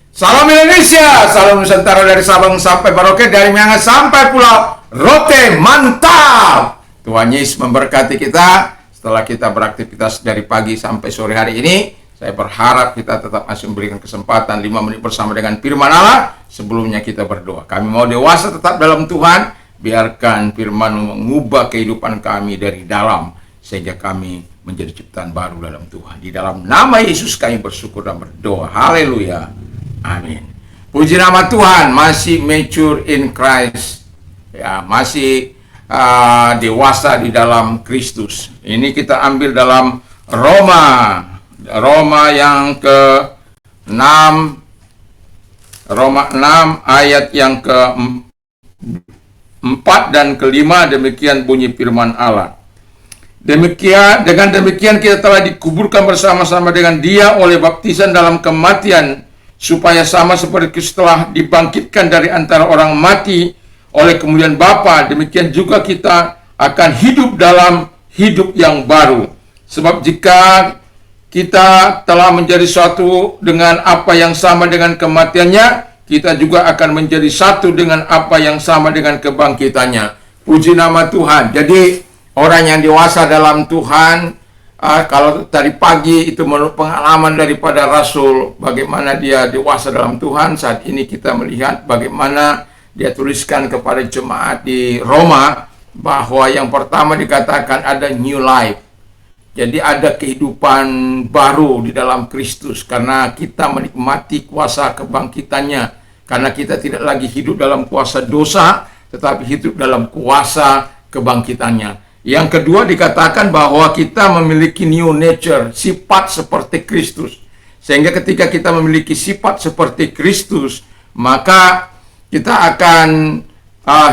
Salam Indonesia, salam Nusantara dari Sabang sampai Merauke, dari Miangas sampai Pulau Rote, mantap! Tuhan Yesus memberkati kita setelah kita beraktivitas dari pagi sampai sore hari ini. Saya berharap kita tetap masih memberikan kesempatan 5 menit bersama dengan firman Allah. Sebelumnya kita berdoa. Kami mau dewasa tetap dalam Tuhan. Biarkan firman mengubah kehidupan kami dari dalam, sehingga kami menjadi ciptaan baru dalam Tuhan. Di dalam nama Yesus kami bersyukur dan berdoa. Haleluya. Amin. Puji nama Tuhan, masih mature in Christ. Ya, masih dewasa di dalam Kristus. Ini kita ambil dalam Roma yang ke-6, Roma 6 ayat yang ke-4 dan ke-5. Demikian bunyi firman Allah. Dengan demikian kita telah dikuburkan bersama-sama dengan Dia oleh baptisan dalam kematian, supaya sama seperti Kristus telah dibangkitkan dari antara orang mati oleh kemuliaan Bapa, demikian juga kita akan hidup dalam hidup yang baru. Sebab jika kita telah menjadi satu dengan apa yang sama dengan kematiannya, kita juga akan menjadi satu dengan apa yang sama dengan kebangkitannya. Puji nama Tuhan. Jadi orang yang dewasa dalam Tuhan, kalau tadi pagi itu menurut pengalaman daripada Rasul, bagaimana dia dewasa dalam Tuhan. Saat ini kita melihat bagaimana dia tuliskan kepada jemaat di Roma, bahwa yang pertama dikatakan ada new life. Jadi ada kehidupan baru di dalam Kristus, karena kita menikmati kuasa kebangkitannya, karena kita tidak lagi hidup dalam kuasa dosa, tetapi hidup dalam kuasa kebangkitannya. Yang kedua dikatakan bahwa kita memiliki new nature, sifat seperti Kristus. Sehingga ketika kita memiliki sifat seperti Kristus, maka kita akan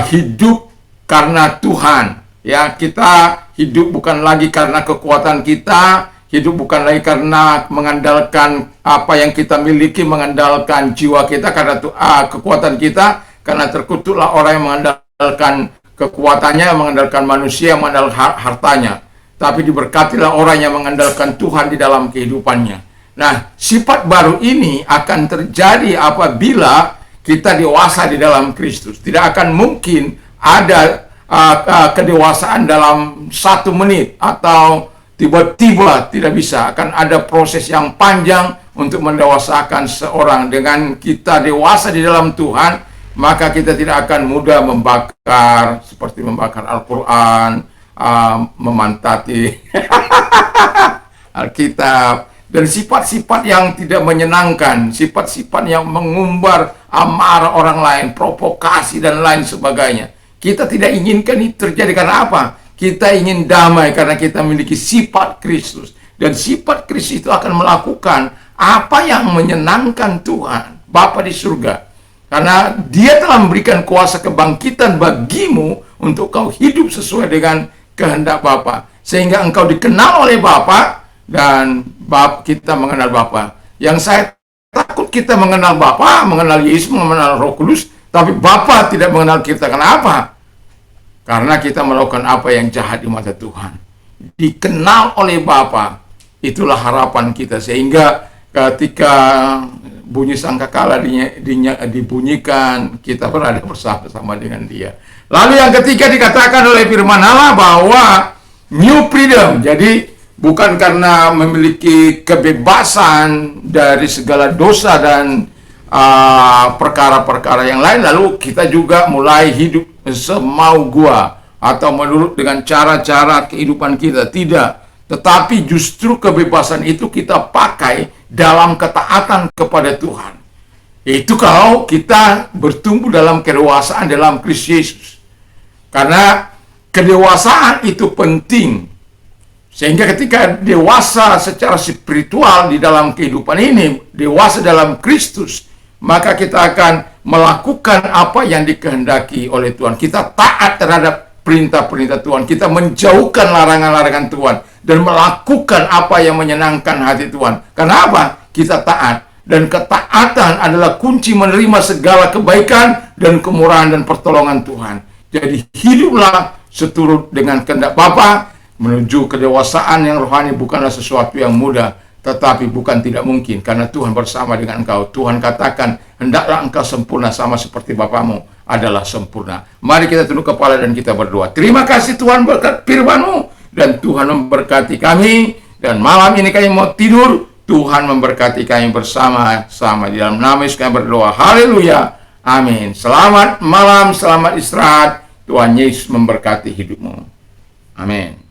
hidup karena Tuhan. Ya, kita hidup bukan lagi karena kekuatan kita, hidup bukan lagi karena mengandalkan apa yang kita miliki, mengandalkan jiwa kita karena kekuatan kita, karena terkutuklah orang yang mengandalkan kekuatannya, mengandalkan manusia, mengandalkan hartanya. Tapi diberkatilah orang yang mengandalkan Tuhan di dalam kehidupannya. Nah, sifat baru ini akan terjadi apabila kita dewasa di dalam Kristus. Tidak akan mungkin ada kedewasaan dalam 1 menit atau tiba-tiba, tidak bisa. Akan ada proses yang panjang untuk mendewasakan seorang. Dengan kita dewasa di dalam Tuhan, maka kita tidak akan mudah membakar, seperti membakar Al-Quran, memantati Alkitab, dan sifat-sifat yang tidak menyenangkan, sifat-sifat yang mengumbar amarah orang lain, provokasi dan lain sebagainya. Kita tidak inginkan itu terjadi. Karena apa? Kita ingin damai karena kita memiliki sifat Kristus. Dan sifat Kristus itu akan melakukan apa yang menyenangkan Tuhan Bapa di surga. Karena Dia telah memberikan kuasa kebangkitan bagimu untuk kau hidup sesuai dengan kehendak Bapa. Sehingga engkau dikenal oleh Bapa dan kita mengenal Bapa. Yang saya takut kita mengenal Bapa, mengenal Yesus, mengenal Roh Kudus, tapi Bapa tidak mengenal kita. Kenapa? Karena kita melakukan apa yang jahat di mata Tuhan. Dikenal oleh Bapa, itulah harapan kita. Sehingga ketika bunyi sangkakala dibunyikan, kita berada bersama-sama dengan Dia. Lalu yang ketiga dikatakan oleh firman Allah bahwa new freedom. Jadi bukan karena memiliki kebebasan dari segala dosa dan perkara-perkara yang lain, lalu kita juga mulai hidup semau gua atau menurut dengan cara-cara kehidupan kita. Tidak, tetapi justru kebebasan itu kita pakai dalam ketaatan kepada Tuhan. Itu kalau kita bertumbuh dalam kedewasaan dalam Kristus Yesus. Karena kedewasaan itu penting. Sehingga ketika dewasa secara spiritual di dalam kehidupan ini, dewasa dalam Kristus, maka kita akan melakukan apa yang dikehendaki oleh Tuhan. Kita taat terhadap perintah-perintah Tuhan. Kita menjauhkan larangan-larangan Tuhan dan melakukan apa yang menyenangkan hati Tuhan. Kenapa? Kita taat. Dan ketaatan adalah kunci menerima segala kebaikan dan kemurahan dan pertolongan Tuhan. Jadi hiduplah seturut dengan kehendak Bapa. Menuju kedewasaan yang rohani bukanlah sesuatu yang mudah, Tetapi bukan tidak mungkin, karena Tuhan bersama dengan engkau. Tuhan katakan, hendaklah engkau sempurna sama seperti Bapamu adalah sempurna. Mari kita tunduk kepala dan kita berdoa. Terima kasih Tuhan berkat firman-Mu, dan Tuhan memberkati kami. Dan malam ini kami mau tidur, Tuhan memberkati kami bersama-sama. Di dalam nama Yesus kami berdoa. Haleluya. Amin. Selamat malam, selamat istirahat. Tuhan Yesus memberkati hidupmu. Amin.